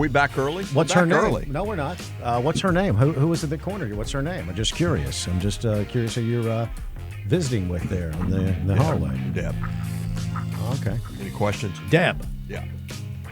we back early? What's her name? Early. No, we're not. What's her name? Who was it that cornered you? What's her name? I'm just curious. Curious who you're visiting with there in the hallway. Deb. Okay. Any questions? Deb. Yeah.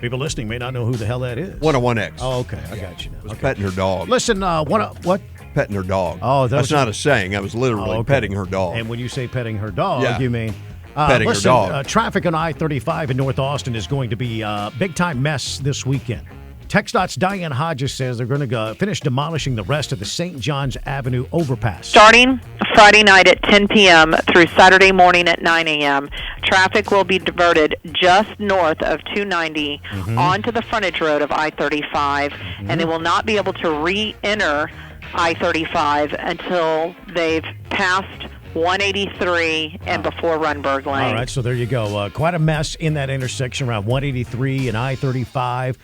People listening may not know who the hell that is. 101X. Oh, okay. I got you now. Was petting her dog. Listen, what? Petting her dog. Oh, that's not a saying. I was literally petting her dog. And when you say petting her dog, you mean petting her dog. Traffic on I-35 in North Austin is going to be a big-time mess this weekend. TxDOT's Diane Hodges says they're going to finish demolishing the rest of the St. John's Avenue overpass. Starting Friday night at 10 p.m. through Saturday morning at 9 a.m., traffic will be diverted just north of 290 onto the frontage road of I-35, and they will not be able to re-enter I-35 until they've passed 183 and before Runberg Lane. All right, so there you go. Quite a mess in that intersection around 183 and I-35.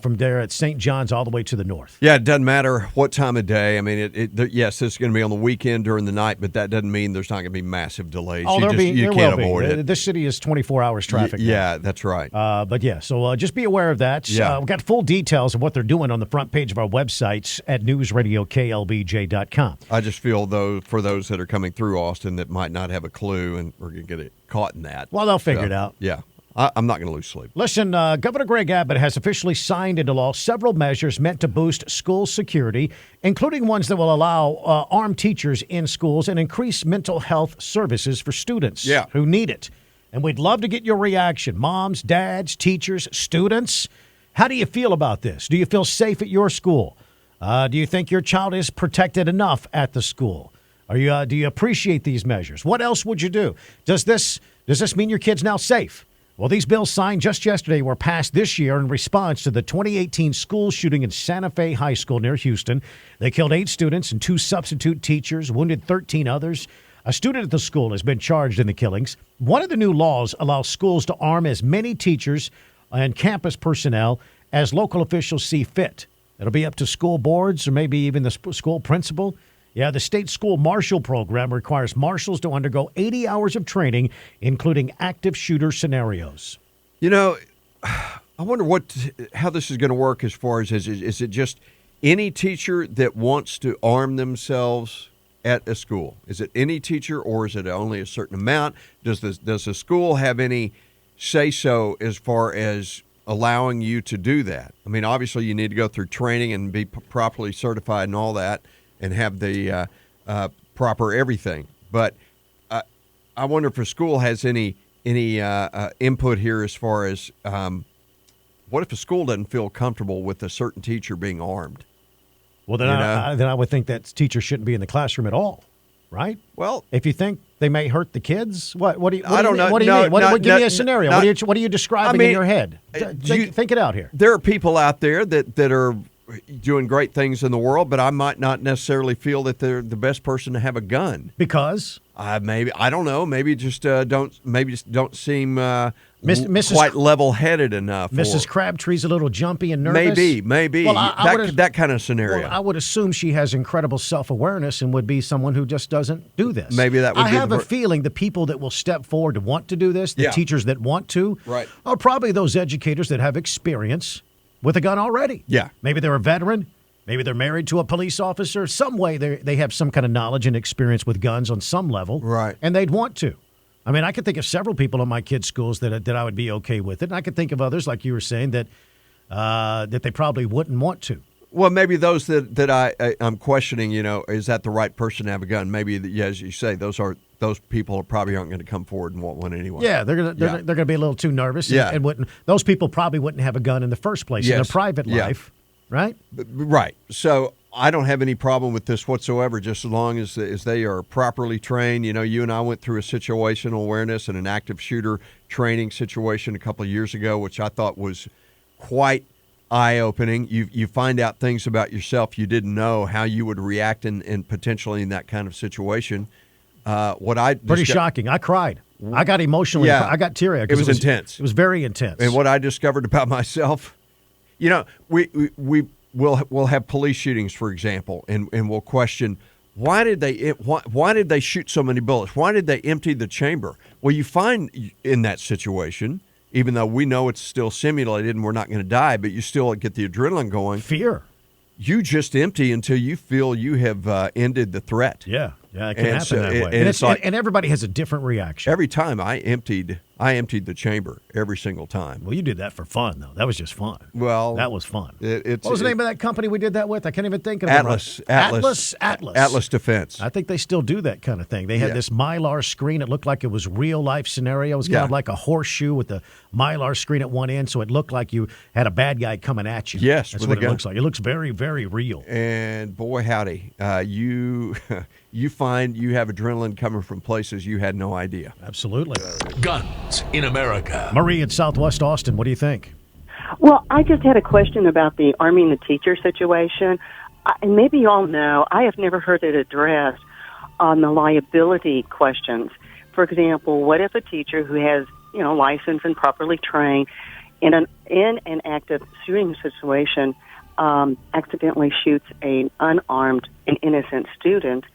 From there at St. John's all the way to the north. Yeah, it doesn't matter what time of day. I mean, yes, this is going to be on the weekend during the night, but that doesn't mean there's not going to be massive delays. Oh, you can't avoid it. This city is 24 hours traffic. Yeah, that's right. But yeah, so just be aware of that. Yeah. We've got full details of what they're doing on the front page of our websites at newsradioklbj.com. I just feel, though, for those that are coming through Austin that might not have a clue and are going to get caught in that. Well, they'll figure it out. Yeah. I'm not going to lose sleep. Listen, Governor Greg Abbott has officially signed into law several measures meant to boost school security, including ones that will allow armed teachers in schools and increase mental health services for students who need it. And we'd love to get your reaction. Moms, dads, teachers, students. How do you feel about this? Do you feel safe at your school? Do you think your child is protected enough at the school? Do you appreciate these measures? What else would you do? Does this mean your kid's now safe? Well, these bills signed just yesterday were passed this year in response to the 2018 school shooting in Santa Fe High School near Houston. They killed 8 students and 2 substitute teachers, wounded 13 others. A student at the school has been charged in the killings. One of the new laws allows schools to arm as many teachers and campus personnel as local officials see fit. It'll be up to school boards or maybe even the school principal. Yeah, the state school marshal program requires marshals to undergo 80 hours of training, including active shooter scenarios. You know, I wonder how this is going to work as far as, is it just any teacher that wants to arm themselves at a school? Is it any teacher, or is it only a certain amount? Does the school have any say-so as far as allowing you to do that? I mean, obviously you need to go through training and be properly certified and all that, and have the proper everything. But I wonder if a school has any input here as far as what if a school doesn't feel comfortable with a certain teacher being armed? Well, then I would think that teacher shouldn't be in the classroom at all, right? Well, if you think they may hurt the kids, what do you? I don't know. What do you mean? Give me a scenario. What are you describing in your head? Think it out here. There are people out there that are doing great things in the world, but I might not necessarily feel that they're the best person to have a gun. Because? Maybe, I don't know. Maybe just don't seem quite level-headed enough. Mrs. Crabtree's a little jumpy and nervous. Maybe. Well, that kind of scenario. Well, I would assume she has incredible self-awareness and would be someone who just doesn't do this. Maybe that would I have a feeling the people that will step forward to want to do this, the teachers that want to, are probably those educators that have experience with a gun already. Yeah. Maybe they're a veteran. Maybe they're married to a police officer. Some way they have some kind of knowledge and experience with guns on some level. Right. And they'd want to. I mean, I could think of several people in my kids' schools that I would be okay with it. And I could think of others, like you were saying, that they probably wouldn't want to. Well, maybe those that I'm questioning, is that the right person to have a gun? Maybe, as you say, those people probably aren't going to come forward and want one anyway. Yeah, they're gonna be a little too nervous. And wouldn't. Those people probably wouldn't have a gun in the first place in their private life, right? Right. So I don't have any problem with this whatsoever, just as long as they are properly trained. You and I went through a situational awareness and an active shooter training situation a couple of years ago, which I thought was quite eye-opening. You find out things about yourself you didn't know, how you would react in potentially in that kind of situation. Pretty shocking. I cried. I got emotionally. Yeah. I got teary-eyed. It was intense. It was very intense. And what I discovered about myself, we'll have police shootings, for example, and we'll question, why did they shoot so many bullets? Why did they empty the chamber? Well, you find in that situation even though we know it's still simulated and we're not going to die, but you still get the adrenaline going. Fear. You just empty until you feel you have ended the threat. Yeah, it can happen so that way. And it's like, and everybody has a different reaction. every time I emptied the chamber every single time. Well, you did that for fun, though. That was just fun. Well, that was fun. What was the name of that company we did that with? I can't even think of it. Atlas Defense. I think they still do that kind of thing. They had this Mylar screen. It looked like it was real life scenario. It was kind of like a horseshoe with the Mylar screen at one end, so it looked like you had a bad guy coming at you. Yes, that's what it looks like. It looks very, very real. And boy, howdy, you find you have adrenaline coming from places you had no idea. Absolutely. Guns in America. Marie in Southwest Austin, what do you think? Well, I just had a question about the arming the teacher situation. And maybe you all know, I have never heard it addressed on the liability questions. For example, what if a teacher who has, license and properly trained in an active shooting situation accidentally shoots an unarmed and innocent student?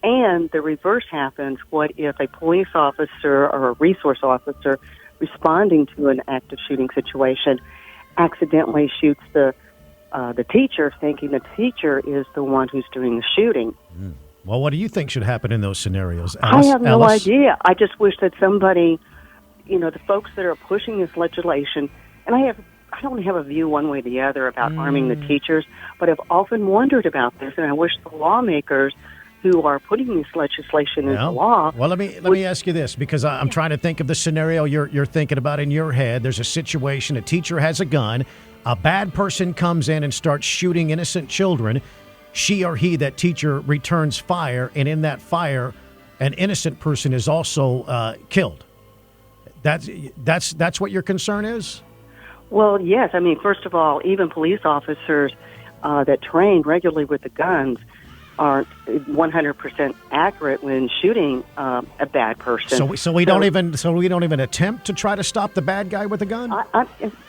And the reverse happens. What if a police officer or a resource officer responding to an active shooting situation accidentally shoots the teacher, thinking the teacher is the one who's doing the shooting? Well, what do you think should happen in those scenarios, Alice? I have no idea. I just wish that somebody, the folks that are pushing this legislation, and I don't have a view one way or the other about arming the teachers, but I've often wondered about this, and I wish the lawmakers who are putting this legislation into law. Well, let me ask you this, because I'm trying to think of the scenario you're thinking about in your head. There's a situation, a teacher has a gun, a bad person comes in and starts shooting innocent children. She or he, that teacher, returns fire, and in that fire, an innocent person is also killed. That's what your concern is? Well, yes. I mean, first of all, even police officers that train regularly with the guns aren't 100% accurate when shooting a bad person. So we don't even attempt to try to stop the bad guy with a gun?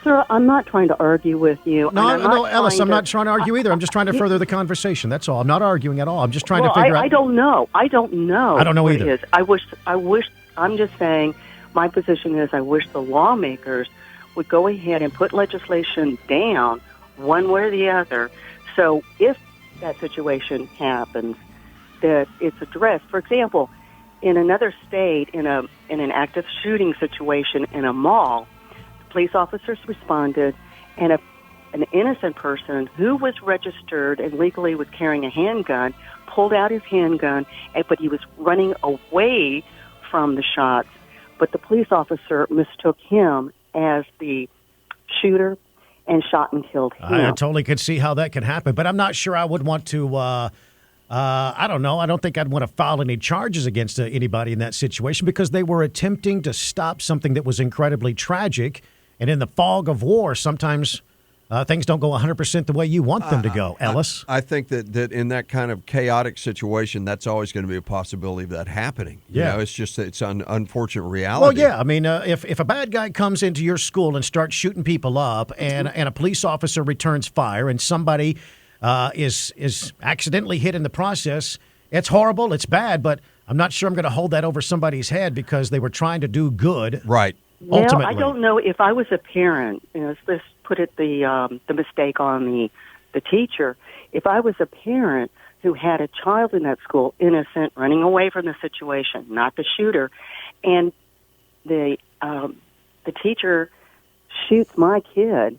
Sir, I'm not trying to argue with you. No, Ellis, I'm not trying to argue either. I'm just trying to further the conversation. That's all. I'm not arguing at all. I'm just trying to figure out. I don't know. I don't know either. It is. I wish. I'm just saying. My position is, I wish the lawmakers would go ahead and put legislation down one way or the other. So if that situation happens, that it's addressed. For example, in another state, in an active shooting situation in a mall, police officers responded, and an innocent person who was registered and legally was carrying a handgun pulled out his handgun, but he was running away from the shots. But the police officer mistook him as the shooter and shot and killed him. I totally could see how that could happen, but I'm not sure I would want to, I don't know. I don't think I'd want to file any charges against anybody in that situation, because they were attempting to stop something that was incredibly tragic. And in the fog of war, sometimes things don't go 100% the way you want them to go, Ellis. I think that in that kind of chaotic situation, that's always going to be a possibility of that happening. It's an unfortunate reality. Well, yeah. I mean, if a bad guy comes into your school and starts shooting people up, and a police officer returns fire, and somebody is accidentally hit in the process, it's horrible, it's bad, but I'm not sure I'm going to hold that over somebody's head because they were trying to do good. Right. Well, ultimately. I don't know if I was a parent. Let's put it the mistake on the teacher. If I was a parent who had a child in that school, innocent, running away from the situation, not the shooter, and the teacher shoots my kid,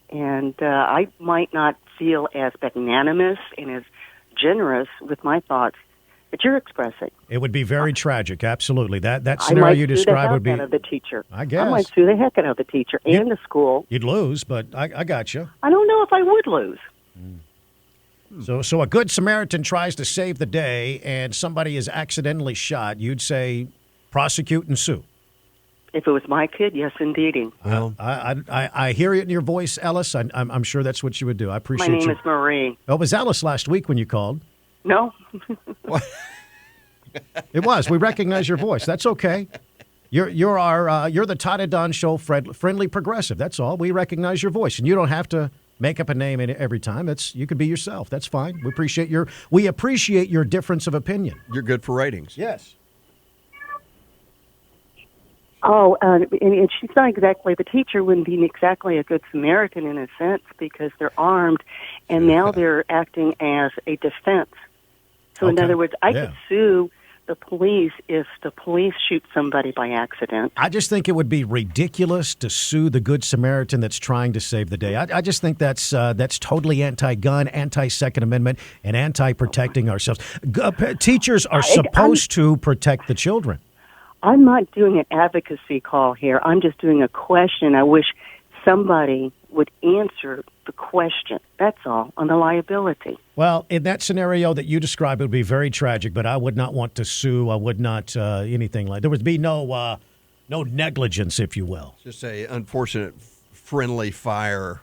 and I might not feel as magnanimous and as generous with my thoughts that you're expressing. It would be very tragic, absolutely. That scenario you described would be. I might sue the heck out of the teacher. I guess. I might sue the heck out of the teacher and the school. You'd lose, but I got you. I don't know if I would lose. So a good Samaritan tries to save the day, and somebody is accidentally shot. You'd say prosecute and sue. If it was my kid, yes, indeedy. Well, I hear it in your voice, Ellis. I'm sure that's what you would do. I appreciate My name is Marie. Oh, it was Ellis last week when you called. No. It was. We recognize your voice. That's okay. You're the Todd Don Show friendly progressive. That's all. We recognize your voice, and you don't have to make up a name every time. You could be yourself. That's fine. We appreciate your difference of opinion. You're good for ratings. Yes. Oh, and she's not exactly, the teacher wouldn't be exactly a good Samaritan in a sense because they're armed, and now they're acting as a defense. So in Okay. other words, I Yeah. could sue the police if the police shoot somebody by accident. I just think it would be ridiculous to sue the Good Samaritan that's trying to save the day. I just think that's totally anti-gun, anti-Second Amendment, and anti-protecting ourselves. Teachers are supposed to protect the children. I'm not doing an advocacy call here. I'm just doing a question. I wish somebody would answer the question. That's all, on the liability. Well, in that scenario that you described, it would be very tragic, but I would not want to sue. I would not anything like. There would be no negligence, if you will. Just a unfortunate friendly fire,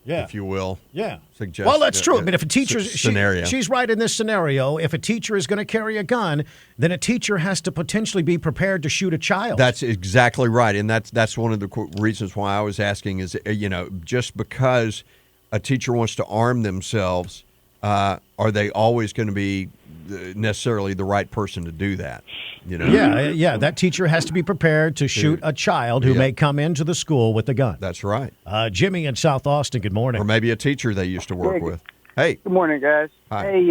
if you will. Yeah. Suggest Well, that's true. I mean, if a teacher, scenario. she's right in this scenario. If a teacher is going to carry a gun, then a teacher has to potentially be prepared to shoot a child. That's exactly right, and that's one of the reasons why I was asking is, just because a teacher wants to arm themselves, are they always going to be necessarily the right person to do that? Yeah. That teacher has to be prepared to shoot a child who may come into the school with a gun. That's right. Jimmy in South Austin, good morning. Or maybe a teacher they used to work with. Hey. Good morning, guys. Hi. Hey,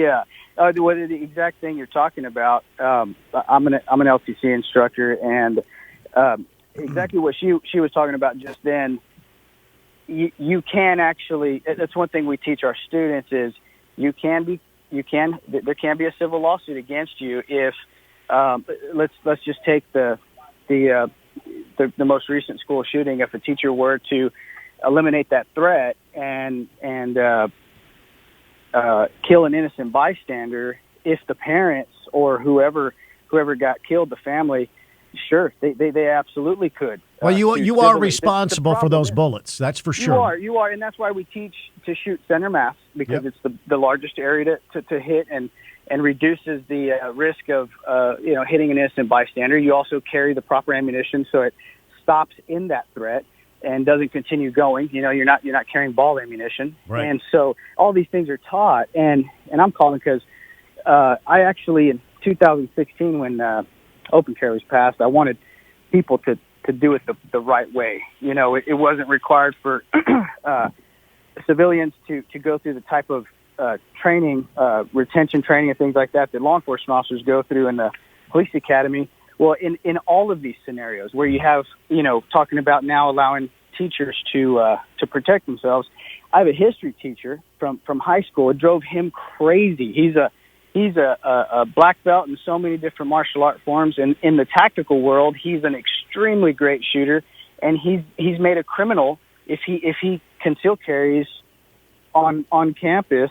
the exact thing you're talking about. I'm an LTC instructor, and exactly what she was talking about just then. You can actually. That's one thing we teach our students is there can be a civil lawsuit against you if let's just take the most recent school shooting. If a teacher were to eliminate that threat and kill an innocent bystander, if the parents or whoever got killed, the family, sure, they absolutely could. Well, you are responsible for those bullets. That's for sure. You are, and that's why we teach to shoot center mass, because it's the largest area to hit and reduces the risk of hitting an innocent bystander. You also carry the proper ammunition so it stops in that threat and doesn't continue going. You're not carrying ball ammunition, right. And so all these things are taught. And I'm calling because I actually in 2016 when open carry was passed, I wanted people to do it the right way. It wasn't required for civilians to go through the type of training, retention training and things like that law enforcement officers go through in the police academy. Well, in all of these scenarios where you have, talking about now allowing teachers to protect themselves, I have a history teacher from high school. It drove him crazy. He's a black belt in so many different martial art forms, and in the tactical world, he's an extremely great shooter, and he's made a criminal if he conceal carries on campus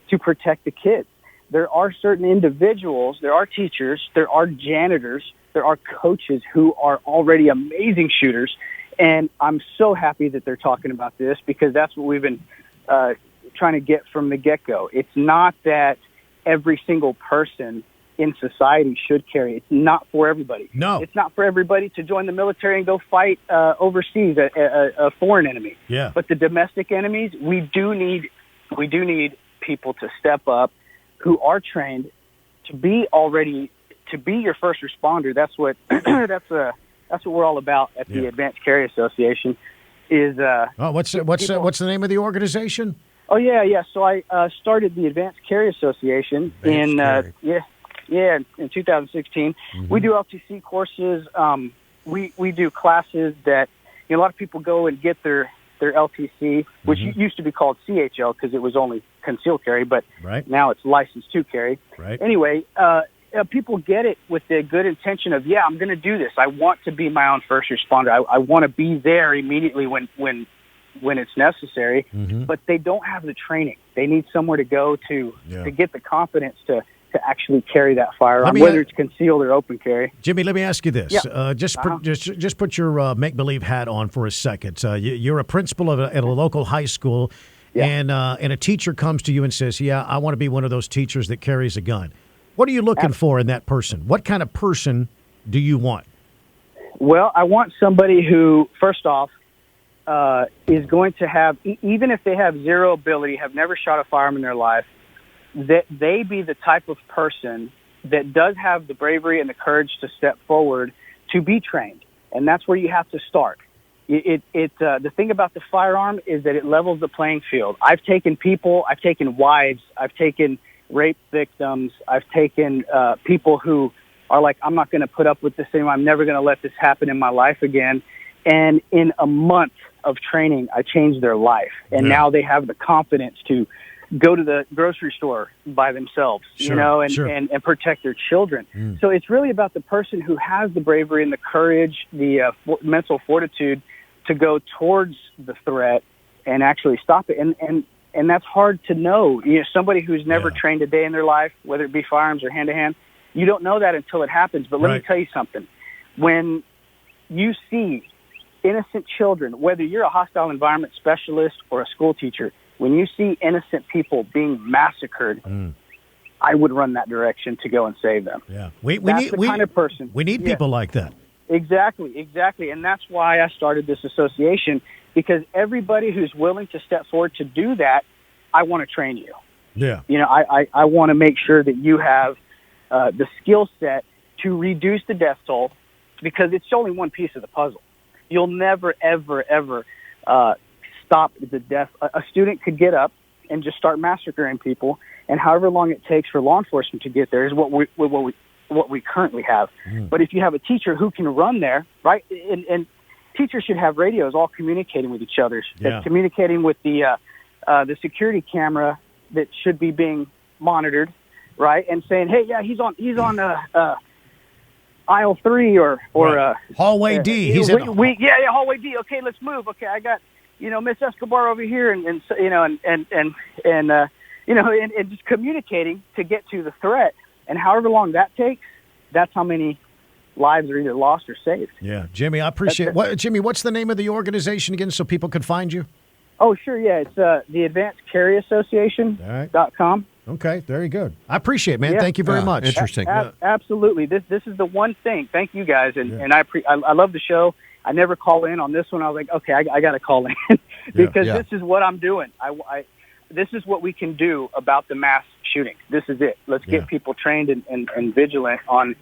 to protect the kids. There are certain individuals, there are teachers, there are janitors, there are coaches who are already amazing shooters, and I'm so happy that they're talking about this because that's what we've been trying to get from the get-go. It's not that every single person in society should carry. It's not for everybody. No. It's not for everybody to join the military and go fight overseas a foreign enemy. Yeah. But the domestic enemies, we do need people to step up who are trained to be your first responder. That's what that's what we're all about at the Advanced Carry Association. Is what's the name of the organization? Oh yeah. So I started the Advanced Carry Association in 2016. Mm-hmm. We do LTC courses. We do classes that a lot of people go and get their LTC, which used to be called CHL because it was only concealed carry, but now it's licensed to carry. Right. Anyway, people get it with the good intention of, I'm going to do this. I want to be my own first responder. I want to be there immediately when it's necessary, but they don't have the training. They need somewhere to go to get the confidence to actually carry that firearm, whether it's concealed or open carry. Jimmy, let me ask you this. Yeah. Just put your make-believe hat on for a second. You're a principal at a local high school, and a teacher comes to you and says, I want to be one of those teachers that carries a gun. What are you looking for in that person? What kind of person do you want? Well, I want somebody who, first off, is going to have, even if they have zero ability, have never shot a firearm in their life, that they be the type of person that does have the bravery and the courage to step forward to be trained and that's where you have to start. The thing about the firearm is that it levels the playing field. I've taken people, I've taken wives, I've taken rape victims, I've taken people who are like, I'm not going to put up with this anymore. I'm never going to let this happen in my life again. And in a month of training, I changed their life. And now they have the confidence to go to the grocery store by themselves, and protect their children. So it's really about the person who has the bravery and the courage, the mental fortitude to go towards the threat and actually stop it. And that's hard to know. Somebody who's never trained a day in their life, whether it be firearms or hand-to-hand, you don't know that until it happens. But let me tell you something. When you see innocent children, whether you're a hostile environment specialist or a school teacher, when you see innocent people being massacred, I would run that direction to go and save them. Yeah, That's the kind of person. We need people like that. Exactly. And that's why I started this association, because everybody who's willing to step forward to do that, I want to train you. Yeah. I want to make sure that you have the skill set to reduce the death toll, because it's only one piece of the puzzle. You'll never, ever, ever stop the death. A student could get up and just start massacring people, and however long it takes for law enforcement to get there is what we currently have. But if you have a teacher who can run there, right, and teachers should have radios all communicating with each other, communicating with the security camera that should be being monitored, right, and saying, hey, he's on aisle 3 or hallway D. He's in hallway D. Okay, let's move. Okay, I got Miss Escobar over here, and just communicating to get to the threat, and however long that takes, that's how many lives are either lost or saved. Yeah, Jimmy, I appreciate it. Jimmy, what's the name of the organization again, so people can find you? Oh, sure, yeah, it's the Advanced Carry Association.com. Okay, very good. I appreciate it, man. Thank you very much. Interesting. Absolutely. This is the one thing. Thank you guys, and I love the show. I never call in on this one. I was like, okay, I got to call in because this is what I'm doing. This is what we can do about the mass shooting. This is it. Let's get people trained and vigilant on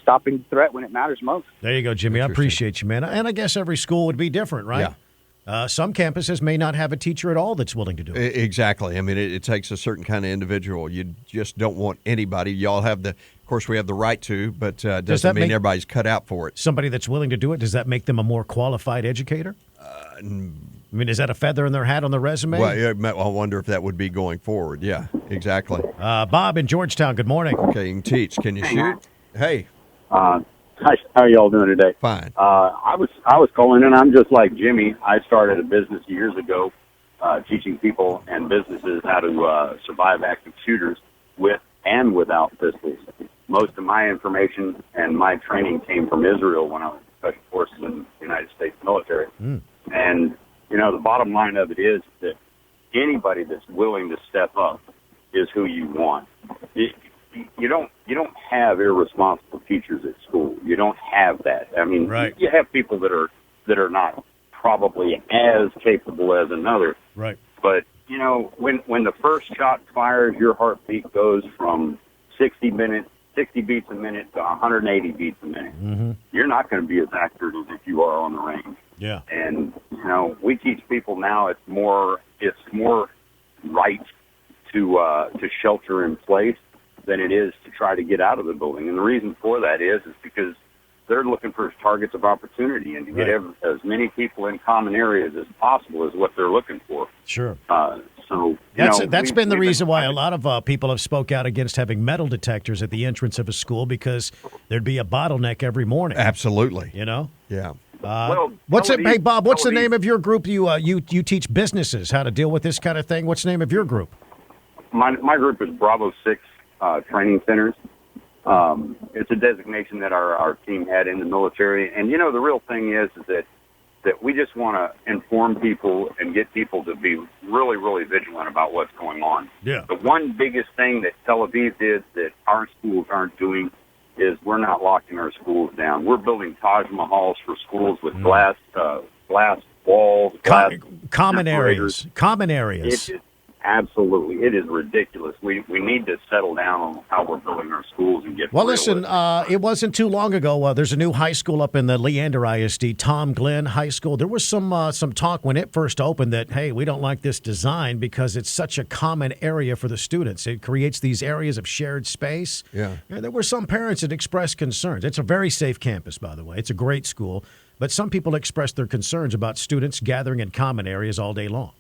stopping the threat when it matters most. There you go, Jimmy. I appreciate you, man. And I guess every school would be different, right? Yeah. Some campuses may not have a teacher at all that's willing to do it. Exactly. I mean, it takes a certain kind of individual. You just don't want anybody. Y'all have of course, we have the right to, but doesn't mean everybody's cut out for it. Somebody that's willing to do it, does that make them a more qualified educator? I mean, is that a feather in their hat on the resume? Well, I wonder if that would be going forward. Yeah, exactly. Bob in Georgetown, good morning. Okay, you can teach. Can you shoot? Hey. Hi, how are y'all doing today? Fine. I was calling in. I'm just like Jimmy. I started a business years ago, teaching people and businesses how to survive active shooters with and without pistols. Most of my information and my training came from Israel when I was in Special Forces in the United States military. And the bottom line of it is that anybody that's willing to step up is who you want. You don't have irresponsible teachers at school. You don't have that. I mean, you have people that are not probably as capable as another. Right. But when the first shot fires, your heartbeat goes from 60 beats a minute to 180 beats a minute. Mm-hmm. You're not going to be as accurate as if you are on the range. Yeah. And we teach people now it's more right to shelter in place than it is to try to get out of the building. And the reason for that is because they're looking for targets of opportunity and to get as many people in common areas as possible is what they're looking for. Sure. So that's been the reason why a lot of people have spoke out against having metal detectors at the entrance of a school, because there'd be a bottleneck every morning. Absolutely. Yeah. What's it? Hey, Bob, what's the name of your group? You teach businesses how to deal with this kind of thing. What's the name of your group? My group is Bravo 6 Training Centers. It's a designation that our team had in the military. And, the real thing is that we just want to inform people and get people to be really, really vigilant about what's going on. Yeah. The one biggest thing that Tel Aviv did that our schools aren't doing is we're not locking our schools down. We're building Taj Mahals for schools with glass walls, common areas. It's absolutely, it is ridiculous. We need to settle down on how we're building our schools and get. Well, listen, it wasn't too long ago. There's a new high school up in the Leander ISD, Tom Glenn High School. There was some talk when it first opened that, hey, we don't like this design because it's such a common area for the students. It creates these areas of shared space. Yeah. And there were some parents that expressed concerns. It's a very safe campus, by the way. It's a great school. But some people expressed their concerns about students gathering in common areas all day long.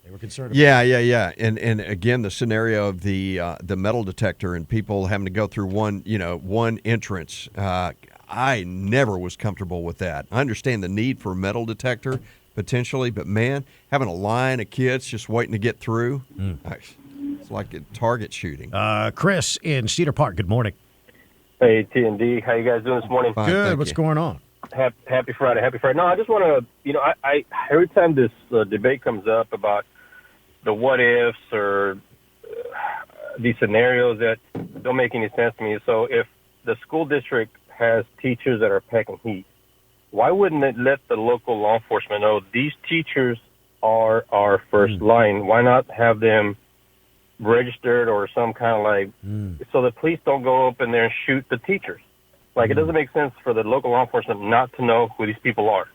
They were concerned about Yeah. And again, the scenario of the metal detector and people having to go through one entrance. I never was comfortable with that. I understand the need for a metal detector potentially, but man, having a line of kids just waiting to get through, it's like a target shooting. Chris in Cedar Park, good morning. Hey, T&D. How you guys doing this morning? Fine, Good. thank What's you. going on? Happy Friday. Happy Friday. No, I just want to, I every time this debate comes up about the what ifs or these scenarios that don't make any sense to me. So if the school district has teachers that are packing heat, why wouldn't it let the local law enforcement know these teachers are our first line? Why not have them registered or some kind of so the police don't go up in there and shoot the teachers? Like, it doesn't make sense for the local law enforcement not to know who these people are.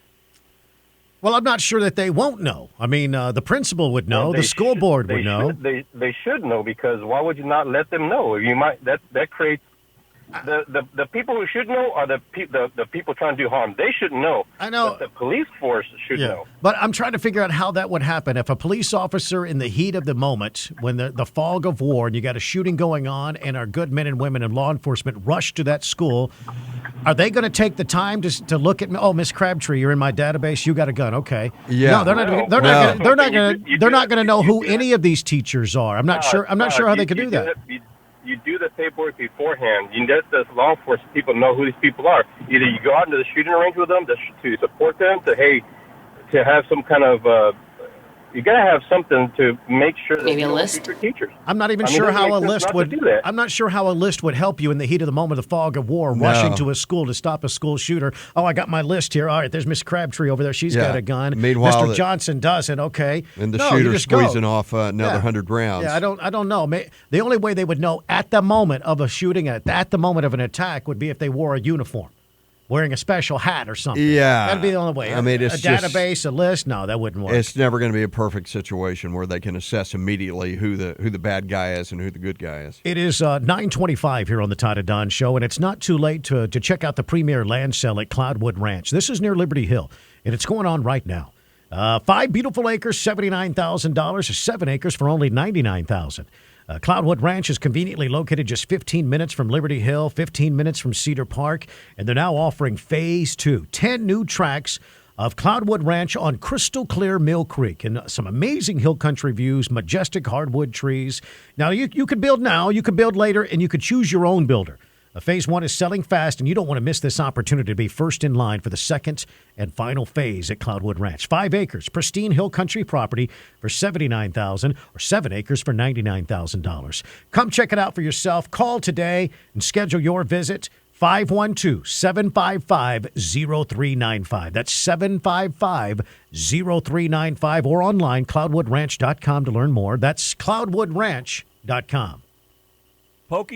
Well, I'm not sure that they won't know. I mean, the principal would know. Well, The school board would know. They should know, because why would you not let them know? You might that creates the people who should know are the people trying to do harm. They shouldn't know. I know. But the police force should know. But I'm trying to figure out how that would happen. If a police officer in the heat of the moment, when the fog of war, and you got a shooting going on, and our good men and women in law enforcement rush to that school, are they going to take the time to look at me? Oh, Miss Crabtree, you're in my database. You got a gun. Okay. Yeah. No, they're not. They're not going to know who any of these teachers are. I'm not sure. I'm not sure how they could do that. You do the paperwork beforehand. You let the law enforcement people know who these people are. Either you go out into the shooting range with them to support them, to have some kind of. You got to have something to make sure that Maybe a you list? future teachers. I'm not even sure how a list would. Do that. I'm not sure how a list would help you in the heat of the moment, of the fog of war, rushing to a school to stop a school shooter. Oh, I got my list here. All right, there's Miss Crabtree over there. She's got a gun. Meanwhile, Mr. Johnson doesn't. Okay, and the no, shooter's squeezing off another 100 rounds. Yeah, I don't know. The only way they would know at the moment of a shooting, at the moment of an attack, would be if they wore a uniform, wearing a special hat or something. Yeah. That'd be the only way. I mean, it's a database, a list. No, that wouldn't work. It's never going to be a perfect situation where they can assess immediately who the bad guy is and who the good guy is. It is 9:25 here on the Todd Don Show, and it's not too late to check out the premier land sale at Cloudwood Ranch. This is near Liberty Hill, and it's going on right now. 5 beautiful acres, $79,000, 7 acres for only $99,000. Cloudwood Ranch is conveniently located just 15 minutes from Liberty Hill, 15 minutes from Cedar Park, and they're now offering Phase 2, 10 new tracks of Cloudwood Ranch on crystal clear Mill Creek, and some amazing hill country views, majestic hardwood trees. Now, you could build now, you could build later, and you could choose your own builder. Phase 1 is selling fast, and you don't want to miss this opportunity to be first in line for the second and final phase at Cloudwood Ranch. 5 acres, pristine hill country property for $79,000, or 7 acres for $99,000. Come check it out for yourself. Call today and schedule your visit. 512-755-0395. That's 755-0395, or online, cloudwoodranch.com to learn more. That's cloudwoodranch.com. Pokey